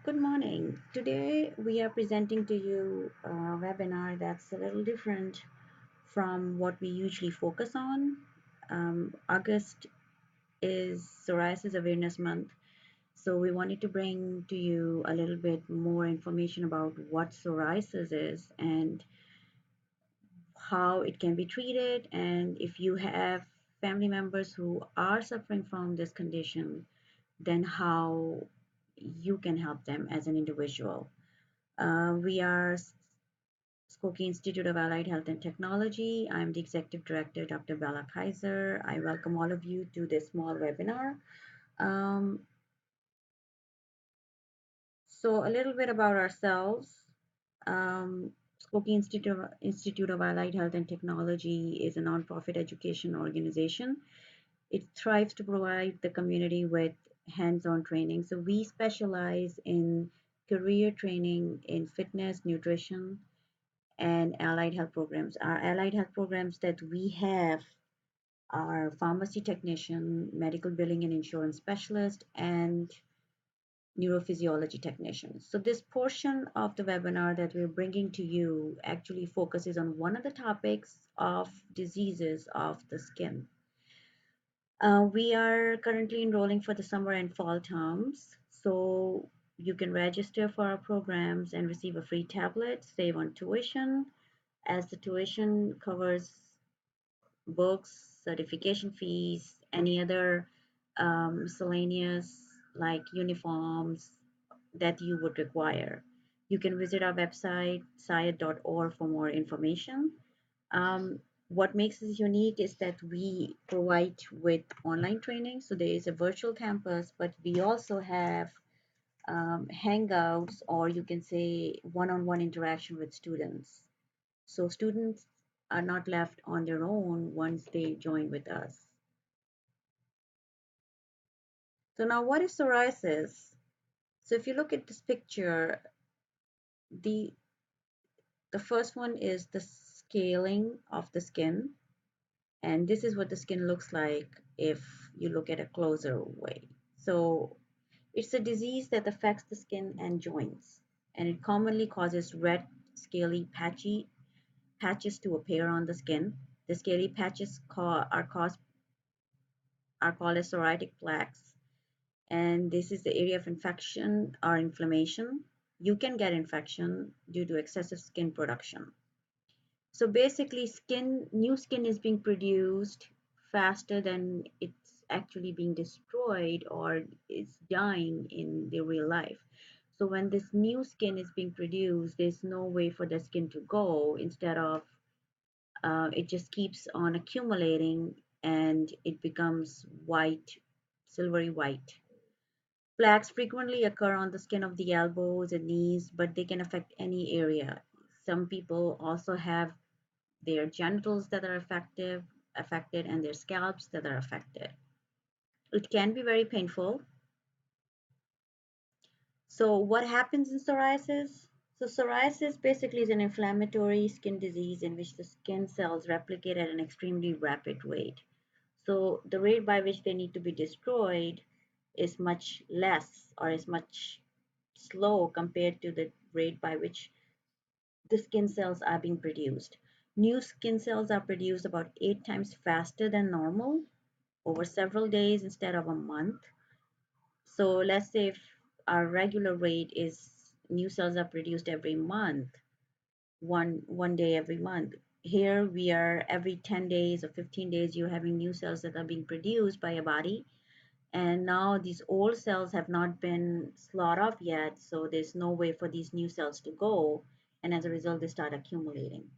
Good morning. Today we are presenting to you a webinar that's a little different from what we usually focus on. August is Psoriasis Awareness Month, so we wanted to bring to you a little bit more information about what psoriasis is and how it can be treated, and if you have family members who are suffering from this condition, then how you can help them as an individual. We are Skokie Institute of Allied Health and Technology. I'm the Executive Director, Dr. Bella Kaiser. I welcome all of you to this small webinar. Um, so a little bit about ourselves. Um, Institute of Allied Health and Technology is a nonprofit education organization. It thrives to provide the community with hands-on training. So we specialize in career training in fitness, nutrition, and allied health programs. Our allied health programs that we have are pharmacy technician, medical billing and insurance specialist, and neurophysiology technician. So this portion of the webinar that we're bringing to you actually focuses on one of the topics of diseases of the skin. We are currently enrolling for the summer and fall terms. So you can register for our programs and receive a free tablet, save on tuition, as the tuition covers books, certification fees, any other miscellaneous like uniforms that you would require. You can visit our website, syed.org, for more information. Um, what makes us unique is that we provide with online training. So there is a virtual campus, but we also have hangouts, or you can say one-on-one interaction with students. So students are not left on their own once they join with us. So now what is psoriasis? So if you look at this picture, the the first one is the scaling of the skin. And this is what the skin looks like if you look at a closer way. So it's a disease that affects the skin and joints, and it commonly causes red, scaly, patchy patches to appear on the skin. The scaly patches are called as psoriatic plaques, and this is the area of infection or inflammation. You can get infection due to excessive skin production. So basically, new skin is being produced faster than it's actually being destroyed or it's dying in the real life. So when this new skin is being produced, there's no way for the skin to go. Instead of it just keeps on accumulating and it becomes white, silvery white. Plaques frequently occur on the skin of the elbows and knees, but they can affect any area. Some people also have their genitals that are affected and their scalps that are affected. It can be very painful. So what happens in psoriasis? So psoriasis basically is an inflammatory skin disease in which the skin cells replicate at an extremely rapid rate. So the rate by which they need to be destroyed is much less, or is much slow compared to the rate by which the skin cells are being produced. New skin cells are produced about 8 times faster than normal over several days instead of a month. So let's say if our regular rate is new cells are produced every month, one day every month. Here we are every 10 days or 15 days, you're having new cells that are being produced by your body. And now these old cells have not been slaughtered off yet, so there's no way for these new cells to go. And as a result, they start accumulating.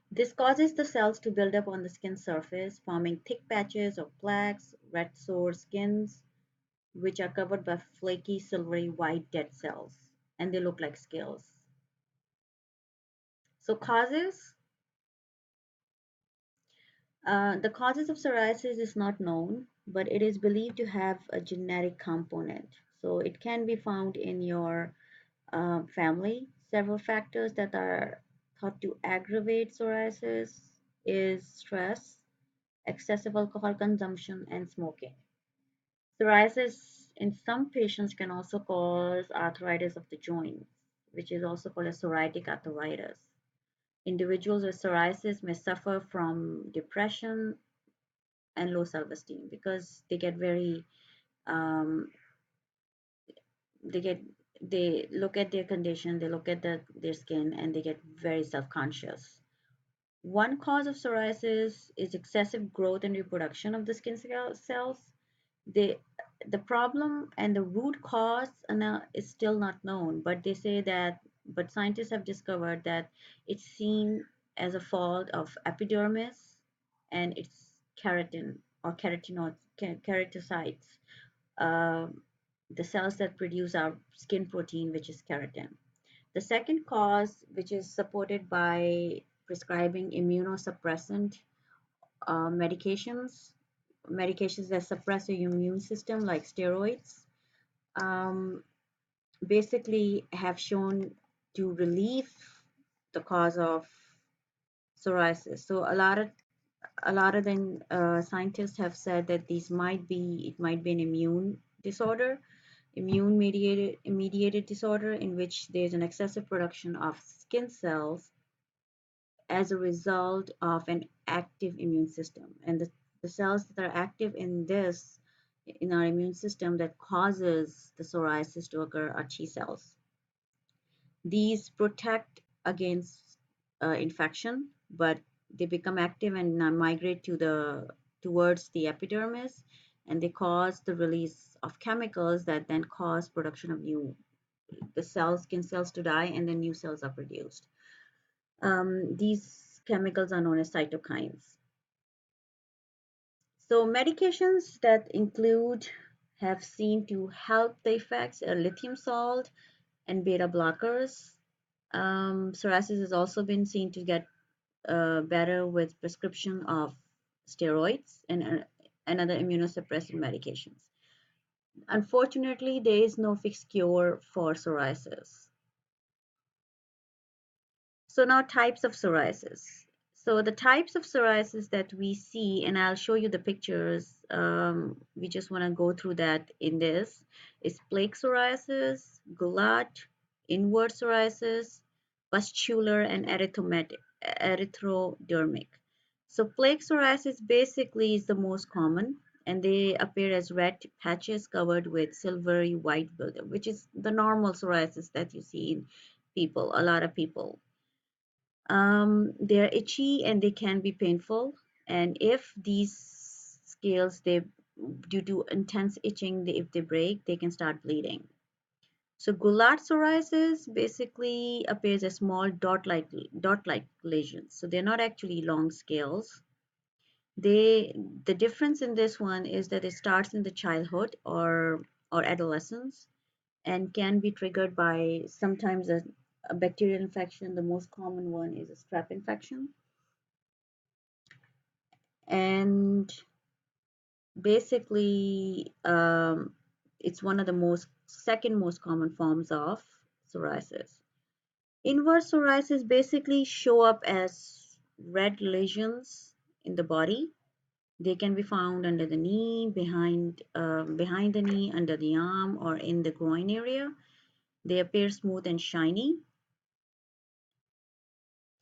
This causes the cells to build up on the skin surface, forming thick patches of plaques, red sore skins, which are covered by flaky, silvery white dead cells, and they look like scales. So causes, the causes of psoriasis is not known, but it is believed to have a genetic component. So it can be found in your family. Several factors that are thought to aggravate psoriasis is stress, excessive alcohol consumption, and smoking. Psoriasis in some patients can also cause arthritis of the joints, which is also called as psoriatic arthritis. Individuals with psoriasis may suffer from depression and low self-esteem because they get very um, they get they look at their condition, they look at their skin, and they get very self-conscious. One cause of psoriasis is excessive growth and reproduction of the skin cells. They, the problem and the root cause is still not known, but they say that, but scientists have discovered that it's seen as a fault of epidermis and its keratin or keratocytes, uh, the cells that produce our skin protein, which is keratin. The second cause, which is supported by prescribing immunosuppressant medications that suppress your immune system, like steroids, um, basically have shown to relieve the cause of psoriasis. So a lot of them scientists have said that it might be an immune disorder, immune mediated disorder in which there's an excessive production of skin cells as a result of an active immune system. And the cells that are active in our immune system that causes the psoriasis to occur are T cells. These protect against infection, but they become active and migrate towards the epidermis, and they cause the release of chemicals that then cause production of skin cells to die, and then new cells are produced. These chemicals are known as cytokines. So medications that include have seen to help the effects are lithium salt and beta blockers. Psoriasis has also been seen to get better with prescription of steroids and other immunosuppressive medications. Unfortunately, there is no fixed cure for psoriasis. So now types of psoriasis. So the types of psoriasis that we see, and I'll show you the pictures. We just want to go through that in this. Is plaque psoriasis, goulat, inward psoriasis, pustular, and erythrodermic. So plaque psoriasis basically is the most common, and they appear as red patches covered with silvery white buildup, which is the normal psoriasis that you see in people, a lot of people. They're itchy and they can be painful. And if these scales, due to intense itching, if they break, they can start bleeding. So goulat psoriasis basically appears as small dot-like lesions. So they're not actually long scales. The difference in this one is that it starts in the childhood or adolescence and can be triggered by sometimes a bacterial infection. The most common one is a strep infection. And basically, it's one of the second most common forms of psoriasis. Inverse psoriasis basically show up as red lesions in the body. They can be found under the knee, behind the knee, under the arm, or in the groin area. They appear smooth and shiny.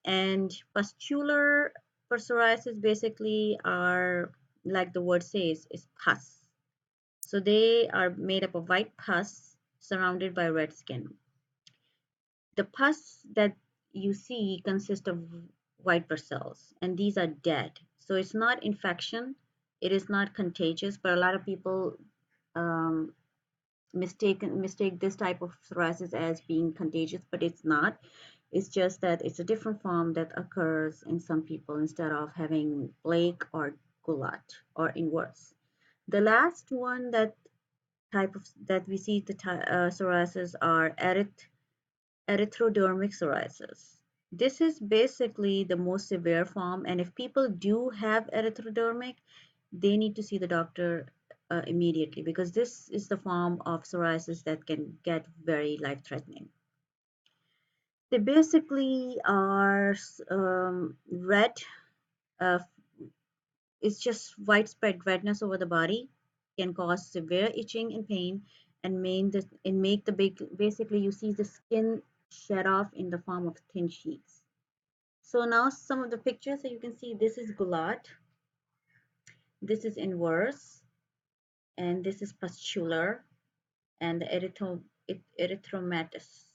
And pustular psoriasis basically are, like the word says, is pus. So they are made up of white pus surrounded by red skin. The pus that you see consist of white blood cells, and these are dead. So it's not infection, it is not contagious, but a lot of people um, mistake this type of psoriasis as being contagious, but it's not. It's just that it's a different form that occurs in some people instead of having plaque or goulat or inwards. The last one that we see psoriasis are erythrodermic psoriasis. This is basically the most severe form, and if people do have erythrodermic, they need to see the doctor immediately because this is the form of psoriasis that can get very life-threatening. They basically are red. Uh, it's just widespread redness over the body. can cause severe itching and pain, and make the big basically you see the skin shed off in the form of thin sheets. So now some of the pictures, so you can see this is gulat, this is inverse, and this is pustular, and the erythromatous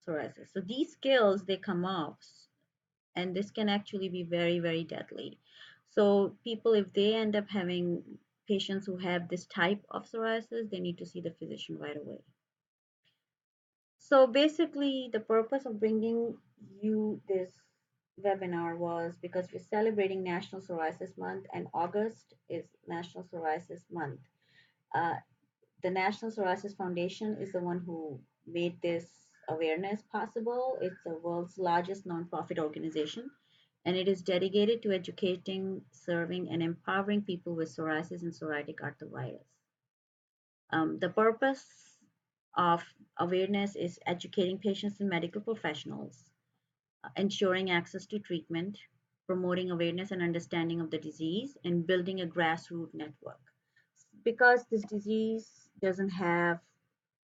psoriasis. So these scales, they come off, and this can actually be very, very deadly. So people, if they end up having patients who have this type of psoriasis, they need to see the physician right away. So basically, the purpose of bringing you this webinar was because we're celebrating National Psoriasis Month, and August is National Psoriasis Month. Uh, the National Psoriasis Foundation is the one who made this awareness possible. It's the world's largest nonprofit organization, and it is dedicated to educating, serving, and empowering people with psoriasis and psoriatic arthritis. The purpose of awareness is educating patients and medical professionals, ensuring access to treatment, promoting awareness and understanding of the disease, and building a grassroots network. Because this disease doesn't have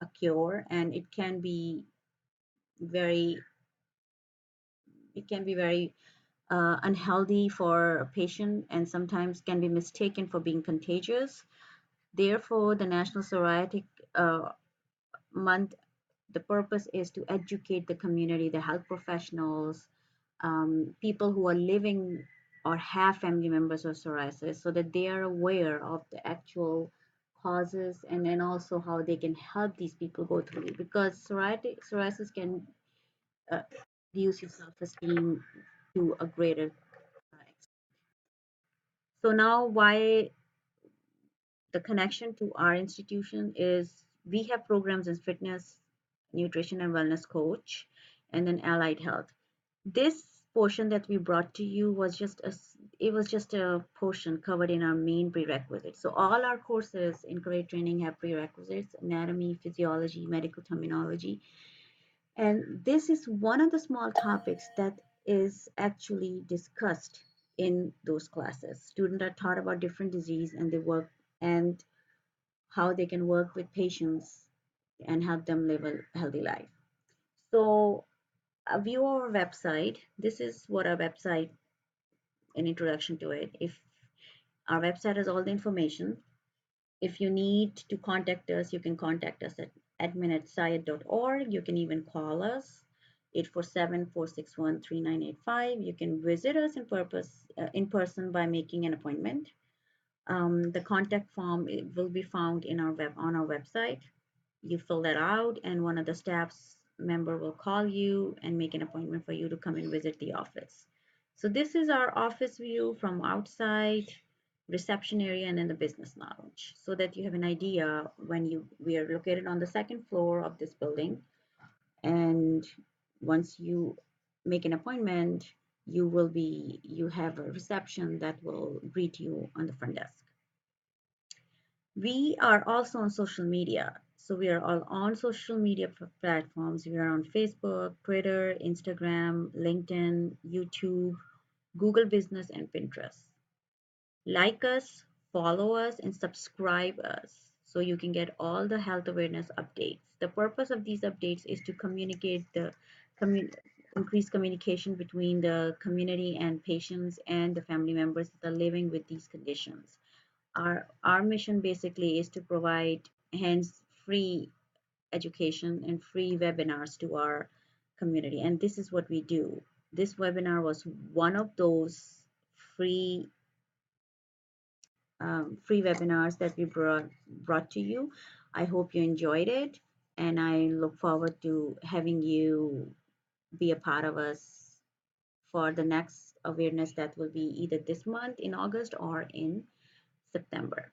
a cure, and very it can be very unhealthy for a patient, and sometimes can be mistaken for being contagious. Therefore, the National Psoriatic Month, the purpose is to educate the community, the health professionals, people who are living or have family members of psoriasis, so that they are aware of the actual causes, and then also how they can help these people go through it. Because psoriasis can uh, reduce your self-esteem to a greater extent. So now, why the connection to our institution is we have programs in fitness, nutrition and wellness coach, and then allied health. This portion that we brought to you was just a portion covered in our main prerequisites. So all our courses in career training have prerequisites: anatomy, physiology, medical terminology, and this is one of the small topics that is actually discussed in those classes. Students are taught about different disease, and they work and how they can work with patients and help them live a healthy life. So view our website. This is what our website, an introduction to it. If our website has all the information, if you need to contact us, you can contact us at admin@syed.org. You can even call us 847-461-3985. You can visit us in person by making an appointment. The contact form, it will be found in on our website. You fill that out, and one of the staff's member will call you and make an appointment for you to come and visit the office. So this is our office view from outside, reception area, and then the business lounge, so that you have an idea. We are located on the second floor of this building, and once you make an appointment, you have a reception that will greet you on the front desk. We are also on social media. So we are all on social media platforms. We are on Facebook, Twitter, Instagram, LinkedIn, YouTube, Google Business, and Pinterest. Like us, follow us, and subscribe us so you can get all the health awareness updates. The purpose of these updates is to commun- increase communication between the community and patients and the family members that are living with these conditions. Our mission basically is to provide hands-free education and free webinars to our community, and this is what we do. This webinar was one of those free free webinars that we brought to you. I hope you enjoyed it, and I look forward to having you be a part of us for the next awareness that will be either this month in August or in September.